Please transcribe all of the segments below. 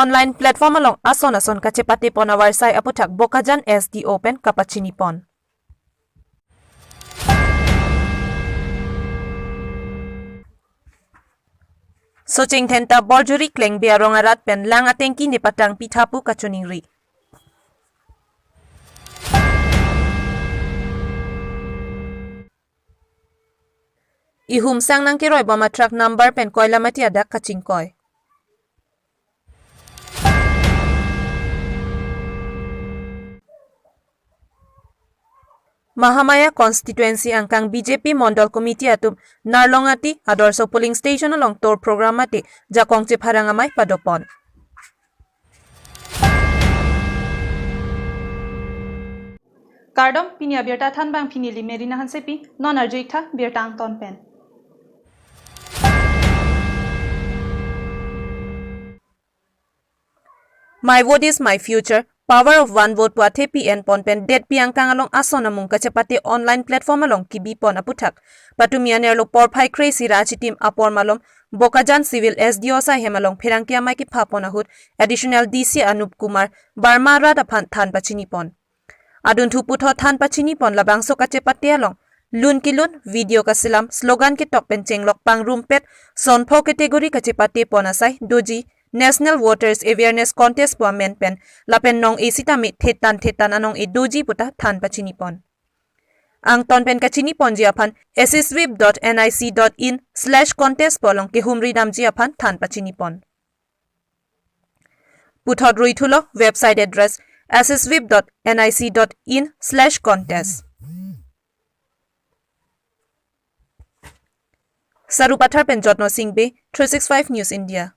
online platform along ason kachepate pon awarsai aputhak bokajan SD open kapachini pon. Soching thenta borjuri kleng biarong arat pen lang atengki ni patang pithapu kachuningri. Ihum sang nang kiroi boma truck number pen koila mati adak kachingkoy. Mahamaya constituency angkang BJP Mondol Committee atum Narlongati Adorso polling station along tour program ati jakongche pharangamai padopon. Kardom Pini Abirta than bang Pini limerina hansepi non arjuitha Birta ton pen. My vote is my future. Power of one vote puathe PN pon pen detpi angkang along ason amung kachapate online platform along kibi pon aputhak. Patumian erlo porphai crazy rachi team apor malom bokajan civil SDO sa hemalong phirangkia mai ki phapon ahut additional DC Anup Kumar Barma rat aphan than pachini pon. Adun thuputho than pachini pon labangso kachapate along lun kilun video kasilam slogan ke tok pen chenglok pang rumpet sonpho category kachapate pon asai doji National Voters Awareness Contest po amen pen lapen nong isitami thetan anong doji puta than pachini pon. Ang ton pen kachini pon ji aphan sswip.nic.in/contest po long ke humri dam ji aphan than pachini pon. Puthot ruithulo website address sswip.nic.in/contest. Sarupathar pen Jotno Singbe 365 News India.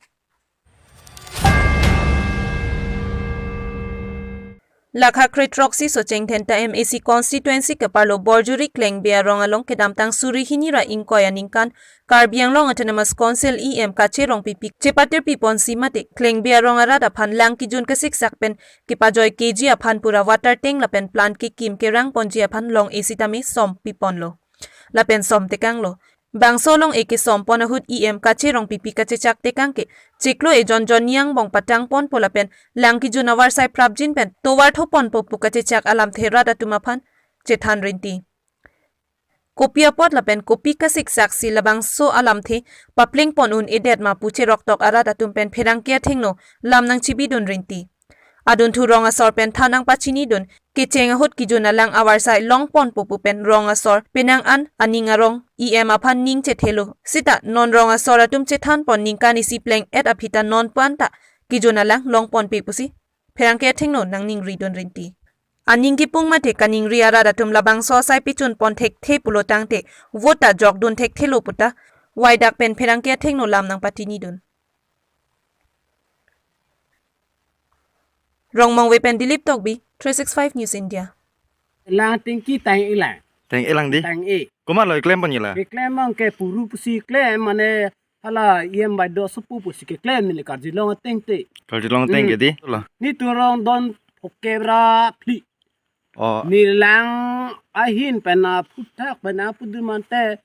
Lakha Kritroxi Socheng Thenta MAC constituency Kaparlo Borjuri Kleng Biarong along Kedamtang Suri Hinira Inkoya Ningkan Karbi Anglong Autonomous Council EM Kacherong Pipik Chepatir Pipon Simate Kleng Biarong Arad aphan lang ki jun kasik sakpen Kipajoy KG aphan pura water tank lapen plant ki kim kerang ponji aphan long esitami som pipon lo lapen som tekang lo Bangso long eke sompon ahut EM kacherong pipi kachechak tekang ke cheklo e jon yang bong patang pon polapen langki junawar sai prapjin pen towar thopon popu kachechak alamthe rada tumaphan chethan rinti kopia pot lapen kopi kasik saksi labangso alamthe papling pon un edet ma puche roktok arada tumpen pherangkia thengno lamnang chibidun rinti adun thu ronga sor pen thanang pachini dun kicheng ahut kijuna lang awar sai long pon popu pen ronga sor penang an aninga rong EM aphan ning che thelo sita non ronga sor atum che than pon ning kani si pleng et aphita non panta kijuna lang long pon pe pusi pherangke thengno nang ning ri don rinti aning ki pung mate kaning ri ara datum labang so sai pichun pon thek the pulo tangte vota jok dun thek thelo puta waidak pen pherangke thengno lam nang patini dun Rongmong wepen dilip tokbi 365 News India. Lang tingki tang ilang. Tang ilang di. Tang e. Kuma lo klaim pon yela. Klaim mang ke puru pusi klaim mane hala yem bai do supu pusi ke klaim ni karji long tengte. Karji long teng ke di. Ni turong don pokebra pli. Oh. Ni lang ahin pena putak pena pudumante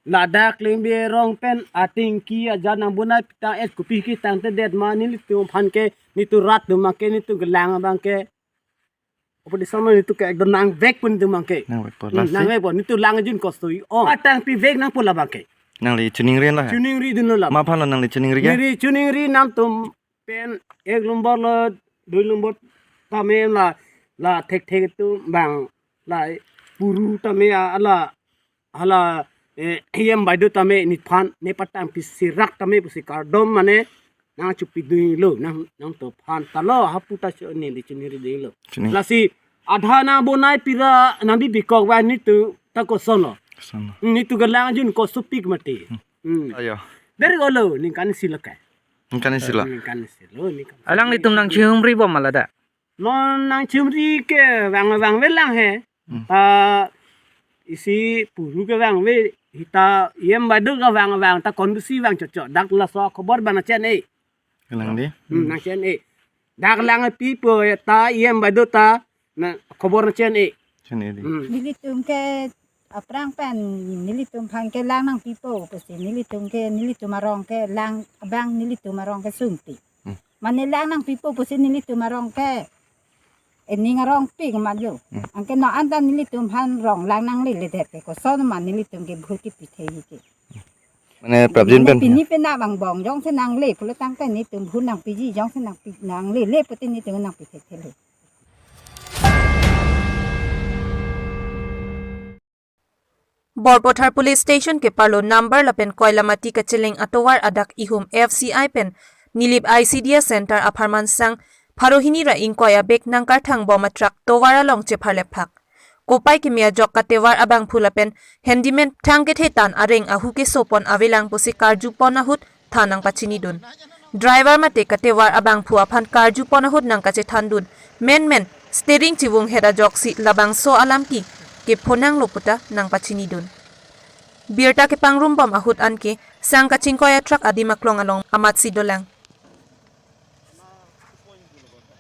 lada klaim be rong pen atingki ajana bunai pita et kupi ki tangte det ma ni tu phan ke ni tu rat du make ni tu gelang bang ke opo di sama ni tu ke ekdom nang vek pun tu make Nang wek pon. nang vek pun ni tu lang jun kostoi oh atang pi vek nang pula bang ke Nang li chuning ren lah. tuning ri dun la Ma phan lo nang li chuning ri ke. ni tuning ri nam tum pen ek lumbar la dui lumbar tame la thek tu bang la puru tame ala yem baidu tame ni phan ne patang pi sirak tame pusi kardom mane nang chupi dui lo nang to phan talo haputa ni di chuniri dei lo lasi adha na bonai pira nambi bikok wa ni tu tako sono Sana. ni tu galang jun ko supik mati Ayo. dari golo ni kan silakai Kan sila. ni kan silo ni kan Alang litum nang chumri bom malada. non nang chumri ke wang welang he isi puru ke wang we hita yem badu ka wang ta kondusi wang cocok dak la so kebor bana chen e Ilang di. na chen e dak lang pi po ta yem badu ta na kebor chen e Sini di. Nelitum ke aprang pen nelitum phang ke lang nang pipo pesi nelitum marong ke lang abang nelitum marong ke sumti manilang nang pipo pusin Nelitum arong ke ini ngarong pi kemaju angke no anda Nelitum han rong lang nang li ledet ke ko son man Nelitum ke bhuti pithe ke Mana prapjin pen. pini pena bang bong jong se nang le pulo tang ke Nelitum bhu nang piji jong se nang le puti Nelitum nang pithe ke le Borpothar Police Station ke parlo number lapen koilamati kachileng atowar adak ihum FCI pen nilip ICDS Center aparman sang pharohini ra inkoya bek nangkar thang boma truck towara long che pharle phak kopai ke mia jok katewar abang phulapen handyman thangke thetan areng ahu ke sopon avelang pusi karju ponahut thanang pachini dun driver mate katewar abang phu aphan karju ponahut nang kache thandun men steering chiwung heda joksi labangso alamthe ke phonang loputa nang pachini dun Birta ke pangrum bom ahut anke sang kachingkoya truck adimaklong along amatsi dolang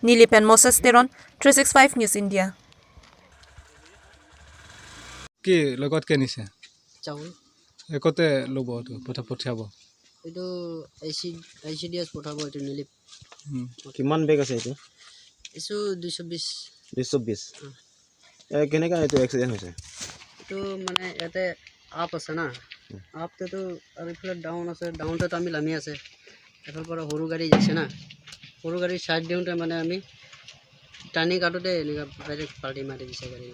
Nilipen Moses Teron 365 News India কি লগত কে নিছে চাউল একতে ল'ব তো পঠাব এইটো আইচিডিএছ পঠাব এইটো নিলিপ কিমান বেগ আছে এইটো এইটো 220 220 কেনেকা এইটো এক্সিডেন্ট হৈছে এইটো মানে ইয়াতে আপ আছে না আপতেতো আৰু ইফালে ডাউন আছে ডাউনতে আমি লামি আছে এফালৰ পৰা সৰু গাড়ী যাইছে না সৰু গাড়ী সাইড দিওঁতে মানে আমি টানি কাটোতে এনেকা ডাইৰেক্ট পাল্টি মাৰি দিছে গাড়ী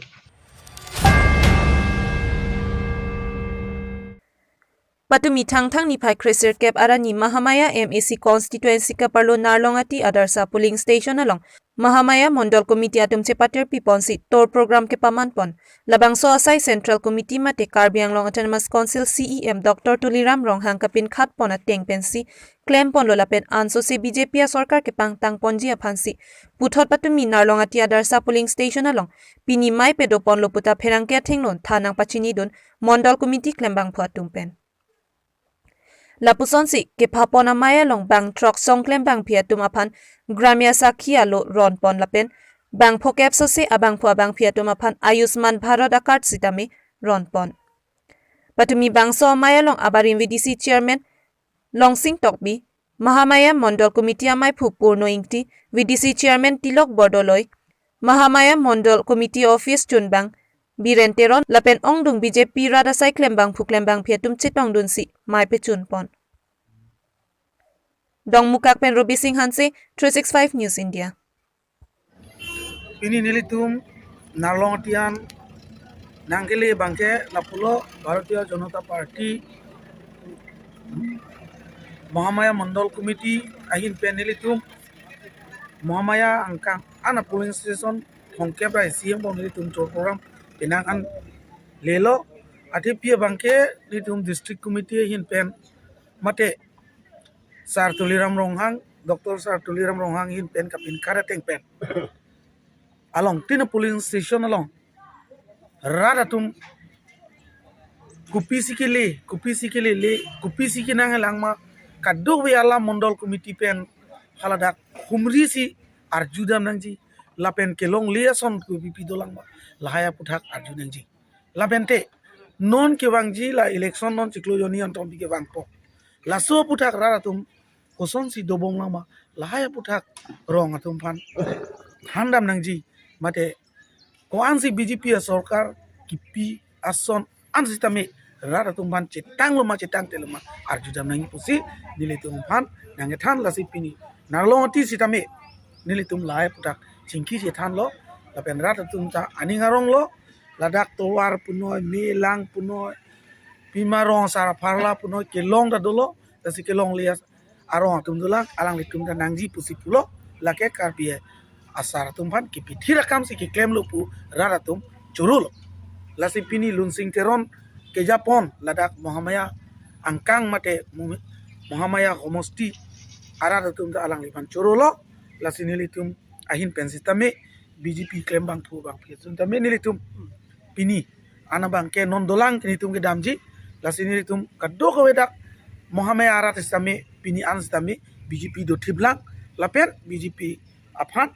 Patumi thang nipai Krisir Kep Arani Mahamaya MAC Constituency Kaparlo Narlongati Adarsa Polling Station along Mahamaya Mondol Committee Atum Chepatir Piponsi Tor Program ke Pamanpon Labangso Asai Central Committee Mate Karbi Anglong Autonomous Council CEM Dr. Tuliram Ronghang Kapin Khat Pona Teng Pensi Claim Pon Lolapen Anso se BJP Sarkar ke Pangtang Ponji Aphansi Puthot Patumi Narlongati Adarsa Polling Station along Pini Mai Pedo Pon Loputa Pherangke Thengnon Thanang Pachini Dun Mondol Committee Klembang Phuatumpen Lapusonsi ke phapona maya long bang truck songklem bang phiatum aphan gramya sakhia lo ronpon lapen bang phokep so se abang phua bang phiatum aphan ayushman bharat akart sitame ronpon patumi bangso maya long abarim VDC chairman longsing tokbi mahamaya mondol committee amai phu purno ingti VDC chairman tilok bordoloi mahamaya mondol committee office chunbang Birenteron lapen ongdung BJP rada sai klembang phuklembang phiatum chitong dunsi mai pe chunpon Dong Mukak pen Robi Singh Hanse 365 News India Pini Nelitum Narlongatian Nangli Bangke Lapulo Bharatiya Janata Party Mahamaya Mandal Committee Ahin pen Nelitum Mahamaya Angkang Ana Polling Station Hongkebra CM Nelitum Tour Program Pinangan Lelo Atipia Bangke Nelitum District Committee Ahin pen Mate Sar Tuliram Ronghang Dr. Sar Tuliram Ronghang Hin pen kapin karateng pen along tina polling station along radatum kupi sikile nang langma kaddo wi ala mondol committee pen haladak humri si arjudam nangji lapen kelong liason ku pipi dolang ma lahaya puthak arjudangji lapente non kewangji la election non cikloyoni antom bige bangpo laso puthak radatum koson si dobong lama lahaya puthak rong atum pan handam nangji mate ko ansi BJP sarkar kipi ason ansi tame rara tumban cetang lo ma cetang telema arjudam nangi pusi Nelitum pan nange than lasi pini narlongati sitame Nelitum lahaya puthak chingki je than lo lapen rara tumta aningarong lo ladak towar punoy melang punoy pimarong sara parla punoy kelong da dolo tasi kelong lias arong tumdula alang litum da nangji pusi pulo lake karbi asar tumpan kipi thirakam si ki claim lopu raratum churulo lasi pini lunsing teron ke Japon ladak Mahamaya angkang mate Mahamaya homosti araratum da alang lipan churulo lasi Nelitum ahin pensitame BJP claim bang phu bang phiatum tame Nelitum pini ana bang ke non dolang Nelitum ke damji lasi Nelitum kaddo ko wedak Mahamaya arat istame pini anstame BJP do thiblang lapen BJP aphan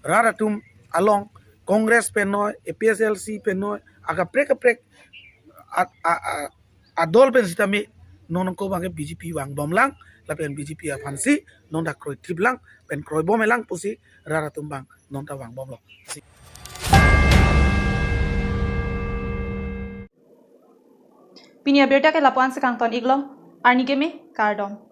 raratum along Congress penoy APSLC penoy aga prek adol pen sitame non ko bang BJP wang bom lang lapen BJP aphan si non da kroi trip lang pen kroi bom lang pusi rara tumbang non ta wang bom lo. Pini Abirta ke lapuan se kangton iglom, arni ke me, kardom.